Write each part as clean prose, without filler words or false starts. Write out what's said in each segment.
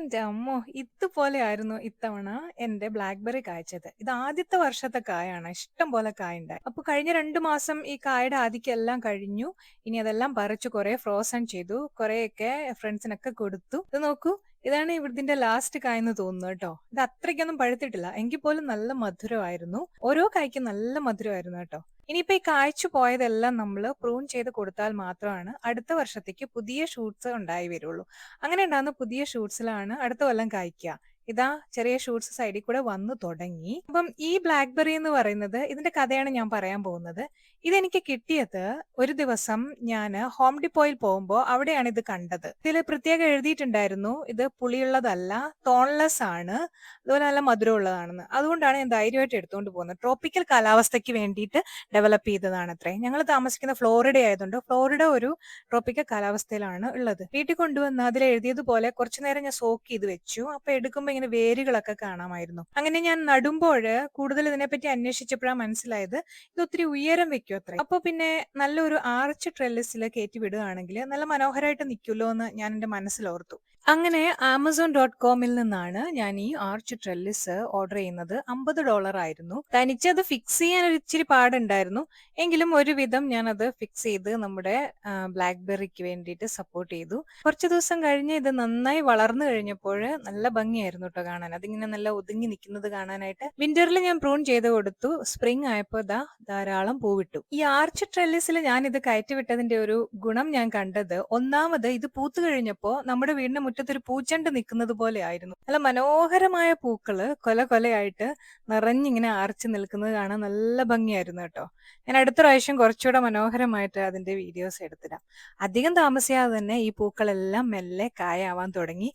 എന്റെ അമ്മോ! ഇതുപോലെയായിരുന്നു ഇത്തവണ എന്റെ ബ്ലാക്ക്ബെറി കായ്ച്ചത്. ഇത് ആദ്യത്തെ വർഷത്തെ കായാണ്. ഇഷ്ടം പോലെ കായുണ്ടായി. അപ്പൊ കഴിഞ്ഞ 2 മാസം ഈ കായുടെ ആധിക്യം കഴിഞ്ഞു. ഇനി അതെല്ലാം പറിച്ചു കുറെ ഫ്രോസൺ ചെയ്തു. കുറെയൊക്കെ ഫ്രണ്ട്സിനൊക്കെ കൊടുത്തു. ഇത് നോക്കൂ. ഇതാണ് ഇതിന്റെ ലാസ്റ്റ് കായെന്ന് തോന്നുന്നു കേട്ടോ. ഇത് അത്രയ്ക്കൊന്നും പഴുത്തിട്ടില്ല. എങ്കിൽ പോലും നല്ല മധുരമായിരുന്നു. ഓരോ കായ്ക്കും നല്ല മധുരമായിരുന്നു കേട്ടോ. ഇനിയിപ്പോ ഈ കായ്ച്ചു പോയതെല്ലാം നമ്മൾ പ്രൂൺ ചെയ്ത് കൊടുത്താൽ മാത്രമാണ് അടുത്ത വർഷത്തേക്ക് പുതിയ ഷൂട്ട്സ് ഉണ്ടായി വരുള്ളൂ. അങ്ങനെ ഉണ്ടാകുന്ന പുതിയ ഷൂട്ട്സിലാണ് അടുത്ത കൊല്ലം കായ്ക്കുക. ഇതാ ചെറിയ ഷൂട്ട്സ് സൈഡിൽ കൂടെ വന്നു തുടങ്ങി. അപ്പം ഈ ബ്ലാക്ക്ബെറി എന്ന് പറയുന്നത് ഇതിന്റെ കഥയാണ് ഞാൻ പറയാൻ പോകുന്നത്. ഇതെനിക്ക് കിട്ടിയത് ഒരു ദിവസം ഞാൻ ഹോം ഡിപ്പോയിൽ പോകുമ്പോൾ അവിടെയാണ് ഇത് കണ്ടത്. ഇതിൽ പ്രത്യേകം എഴുതിയിട്ടുണ്ടായിരുന്നു ഇത് പുളിയുള്ളതല്ല, തോൺലെസ് ആണ്, അതുപോലെ നല്ല മധുരമുള്ളതാണെന്ന്. അതുകൊണ്ടാണ് ഞാൻ ധൈര്യമായിട്ട് എടുത്തുകൊണ്ട് പോകുന്നത്. ട്രോപ്പിക്കൽ കാലാവസ്ഥയ്ക്ക് വേണ്ടിയിട്ട് ഡെവലപ്പ് ചെയ്തതാണത്രേ. ഞങ്ങൾ താമസിക്കുന്ന ഫ്ലോറിഡ ആയതുകൊണ്ട് ഫ്ലോറിഡ ഒരു ട്രോപ്പിക്കൽ കാലാവസ്ഥയിലാണ് ഉള്ളത്. വീട്ടിൽ കൊണ്ടുവന്ന് അതിൽ എഴുതിയതുപോലെ കുറച്ചു നേരം ഞാൻ സോക്ക് ചെയ്ത് വെച്ചു. അപ്പൊ എടുക്കുമ്പോൾ ഇങ്ങനെ വേരുകളൊക്കെ കാണാമായിരുന്നു. അങ്ങനെ ഞാൻ നടുമ്പോൾ കൂടുതൽ ഇതിനെപ്പറ്റി അന്വേഷിച്ചപ്പോഴാണ് മനസ്സിലായത് ഇത് ഒത്തിരി ഉയരം വെക്കും അത്രേ. അപ്പൊ പിന്നെ നല്ലൊരു ആർച്ച് ട്രെല്ലിസിൽ കയറ്റി വിടുകയാണെങ്കിൽ നല്ല മനോഹരമായിട്ട് നിൽക്കുമല്ലോ എന്ന് ഞാൻ എന്റെ മനസ്സിലോർത്തു. അങ്ങനെ Amazon.comൽ നിന്നാണ് ഞാൻ ഈ ആർച്ച് ട്രെല്ലിസ് ഓർഡർ ചെയ്യുന്നത്. $50 ആയിരുന്നു. തനിച്ചത് ഫിക്സ് ചെയ്യാൻ ഒരു ഇച്ചിരി പാടുണ്ടായിരുന്നു. എങ്കിലും ഒരുവിധം ഞാൻ അത് ഫിക്സ് ചെയ്ത് നമ്മുടെ ബ്ലാക്ക്ബെറിക്ക് വേണ്ടിയിട്ട് സപ്പോർട്ട് ചെയ്തു. കുറച്ച് ദിവസം കഴിഞ്ഞ് ഇത് നന്നായി വളർന്നു കഴിഞ്ഞപ്പോൾ നല്ല ഭംഗിയായിരുന്നു കേട്ടോ കാണാൻ. അതിങ്ങനെ നല്ല ഒതുങ്ങി നിൽക്കുന്നത് കാണാനായിട്ട്. വിന്ററിൽ ഞാൻ പ്രൂൺ ചെയ്ത് കൊടുത്തു. സ്പ്രിംഗ് ആയപ്പോൾ ധാരാളം പൂവിട്ടു. ഈ ആർച്ച് ട്രെല്ലിസിൽ ഞാൻ ഇത് കയറ്റി വിട്ടതിന്റെ ഒരു ഗുണം ഞാൻ കണ്ടത്, ഒന്നാമത് ഇത് പൂത്തു കഴിഞ്ഞപ്പോൾ നമ്മുടെ വീടിന്റെ മുറ്റത്തൊരു പൂച്ചെണ്ട് നിൽക്കുന്നത് പോലെ ആയിരുന്നു. നല്ല മനോഹരമായ പൂക്കള് കൊല കൊലയായിട്ട് നിറഞ്ഞിങ്ങനെ ആർച്ച് നിൽക്കുന്നത് കാണാൻ നല്ല ഭംഗിയായിരുന്നു കേട്ടോ. ഞാൻ അടുത്ത പ്രാവശ്യം കുറച്ചുകൂടെ മനോഹരമായിട്ട് അതിന്റെ വീഡിയോസ് എടുത്തിടാം. അധികം താമസിയാതെ തന്നെ ഈ പൂക്കളെല്ലാം മെല്ലെ കായാവാൻ തുടങ്ങി.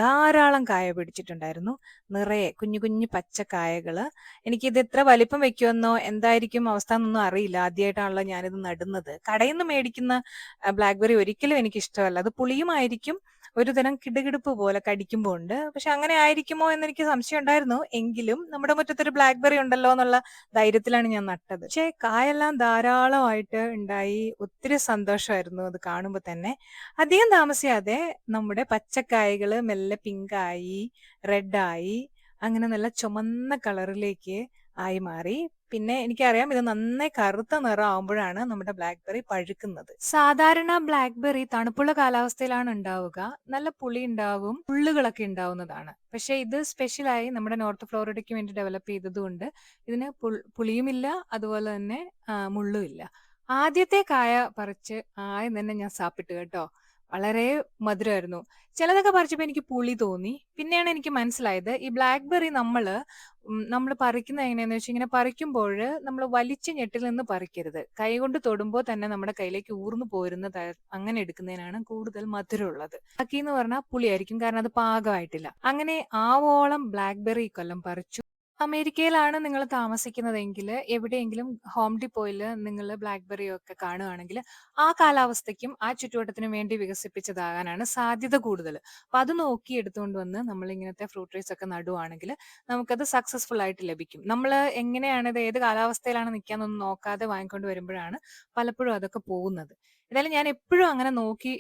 ധാരാളം കായ പിടിച്ചിട്ടുണ്ടായിരുന്നു. നിറയെ കുഞ്ഞു കുഞ്ഞു പച്ചക്കായകള്. എനിക്കിത് എത്ര വലിപ്പം വെക്കുമെന്നോ എന്തായിരിക്കും അവസ്ഥ എന്നൊന്നും അറിയില്ല. ആദ്യമായിട്ടാണല്ലോ ഞാനിത് നടുന്നത്. കടയിൽ നിന്ന് മേടിക്കുന്ന ബ്ലാക്ക്ബെറി ഒരിക്കലും എനിക്ക് ഇഷ്ടമല്ല. അത് പുളിയുമായിരിക്കും, ഒരു തരം കിടുകിടുപ്പ് പോലെ കടിക്കുമ്പോൾ ഉണ്ട്. പക്ഷെ അങ്ങനെ ആയിരിക്കുമോ എന്നെനിക്ക് സംശയം ഉണ്ടായിരുന്നു. എങ്കിലും നമ്മുടെ മുറ്റത്തൊരു ബ്ലാക്ക്ബെറി ഉണ്ടല്ലോ എന്നുള്ള ധൈര്യത്തിലാണ് ഞാൻ നട്ടത്. പക്ഷെ കായെല്ലാം ധാരാളമായിട്ട് ഉണ്ടായി. ഒത്തിരി സന്തോഷമായിരുന്നു അത് കാണുമ്പോൾ തന്നെ. അധികം താമസിയാതെ നമ്മുടെ പച്ചക്കായകള് മെല്ലെ പിങ്കായി, റെഡായി, അങ്ങനെ നല്ല ചുമന്ന കളറിലേക്ക് ആയി മാറി. പിന്നെ എനിക്കറിയാം ഇത് നന്നായി കറുത്ത നിറം ആവുമ്പോഴാണ് നമ്മുടെ ബ്ലാക്ക്ബെറി പഴുക്കുന്നത്. സാധാരണ ബ്ലാക്ക്ബെറി തണുപ്പുള്ള കാലാവസ്ഥയിലാണ് ഉണ്ടാവുക. നല്ല പുളി ഉണ്ടാവും, മുള്ളുകളൊക്കെ ഉണ്ടാവുന്നതാണ്. പക്ഷെ ഇത് സ്പെഷ്യലായി നമ്മുടെ നോർത്ത് ഫ്ലോറിഡയ്ക്ക് വേണ്ടി ഡെവലപ്പ് ചെയ്തതുകൊണ്ട് ഇതിന് പുളിയുമില്ല, അതുപോലെ തന്നെ മുള്ളും ഇല്ല. ആദ്യത്തെ കായ പറിച്ച് ആദ്യം തന്നെ ഞാൻ സാപ്പിട്ട് കേട്ടോ. വളരെ മധുരമായിരുന്നു. ചിലതൊക്കെ പറിച്ചപ്പോൾ എനിക്ക് പുളി തോന്നി. പിന്നെയാണ് എനിക്ക് മനസ്സിലായത് ഈ ബ്ലാക്ക്ബെറി നമ്മൾ പറിക്കുന്നത് എങ്ങനെയാന്ന് വെച്ചാൽ ഇങ്ങനെ പറിക്കുമ്പോൾ നമ്മൾ വലിച്ച ഞെട്ടിൽ നിന്ന് പറിക്കരുത്. കൈകൊണ്ട് തൊടുമ്പോൾ തന്നെ നമ്മുടെ കയ്യിലേക്ക് ഊർന്നു പോരുന്നത് അങ്ങനെ എടുക്കുന്നതിനാണ് കൂടുതൽ മധുരമുള്ളത്. ബാക്കിന്ന് പറഞ്ഞാൽ പുളിയായിരിക്കും, കാരണം അത് പാകമായിട്ടില്ല. അങ്ങനെ ആവോളം ബ്ലാക്ക്ബെറി ഇക്കൊല്ലം പറിച്ചു. അമേരിക്കയിലാണ് നിങ്ങൾ താമസിക്കുന്നതെങ്കിൽ എവിടെയെങ്കിലും ഹോം ഡിപ്പോയിൽ നിങ്ങൾ ബ്ലാക്ക്ബെറി ഒക്കെ കാണുകയാണെങ്കിൽ ആ കാലാവസ്ഥയ്ക്കും ആ ചുറ്റുവട്ടത്തിനും വേണ്ടി വികസിപ്പിച്ചതാകാനാണ് സാധ്യത കൂടുതൽ. അപ്പൊ അത് നോക്കി എടുത്തുകൊണ്ട് വന്ന് നമ്മൾ ഇങ്ങനത്തെ ഫ്രൂട്ട് ട്രീസ് ഒക്കെ നടുവാണെങ്കിൽ നമുക്കത് സക്സസ്ഫുൾ ആയിട്ട് ലഭിക്കും. നമ്മൾ എങ്ങനെയാണ് ഇത് ഏത് കാലാവസ്ഥയിലാണ് നിൽക്കാന്നൊന്നും നോക്കാതെ വാങ്ങിക്കൊണ്ട് വരുമ്പോഴാണ് പലപ്പോഴും അതൊക്കെ പോകുന്നത്. എന്തായാലും ഞാൻ എപ്പോഴും അങ്ങനെ നോക്കി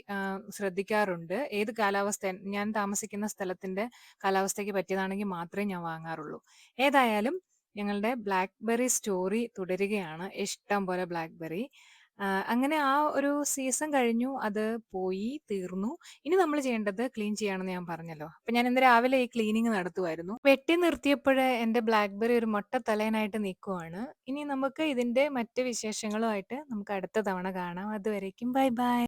ശ്രദ്ധിക്കാറുണ്ട്. ഏത് കാലാവസ്ഥ ഞാൻ താമസിക്കുന്ന സ്ഥലത്തിന്റെ കാലാവസ്ഥയ്ക്ക് പറ്റിയതാണെങ്കിൽ മാത്രമേ ഞാൻ വാങ്ങാറുള്ളൂ. ഏതായാലും ഞങ്ങളുടെ ബ്ലാക്ക്ബെറി സ്റ്റോറി തുടരുകയാണ്. ഇഷ്ടം പോലെ ബ്ലാക്ക്ബെറി. അങ്ങനെ ആ ഒരു സീസൺ കഴിഞ്ഞു. അത് പോയി തീർന്നു. ഇനി നമ്മൾ ചെയ്യേണ്ടത് ക്ലീൻ ചെയ്യാണെന്ന് ഞാൻ പറഞ്ഞല്ലോ. അപ്പൊ ഞാൻ ഇന്ന് രാവിലെ ഈ ക്ലീനിങ് നടത്തുമായിരുന്നു. വെട്ടി നിർത്തിയപ്പോൾ എന്റെ ബ്ലാക്ക്ബെറി ഒരു മൊട്ട തലേനായിട്ട് നിൽക്കുവാണ്. ഇനി നമുക്ക് ഇതിന്റെ മറ്റ് വിശേഷങ്ങളുമായിട്ട് നമുക്ക് അടുത്ത തവണ കാണാം. അതുവരേക്കും ബൈ ബൈ.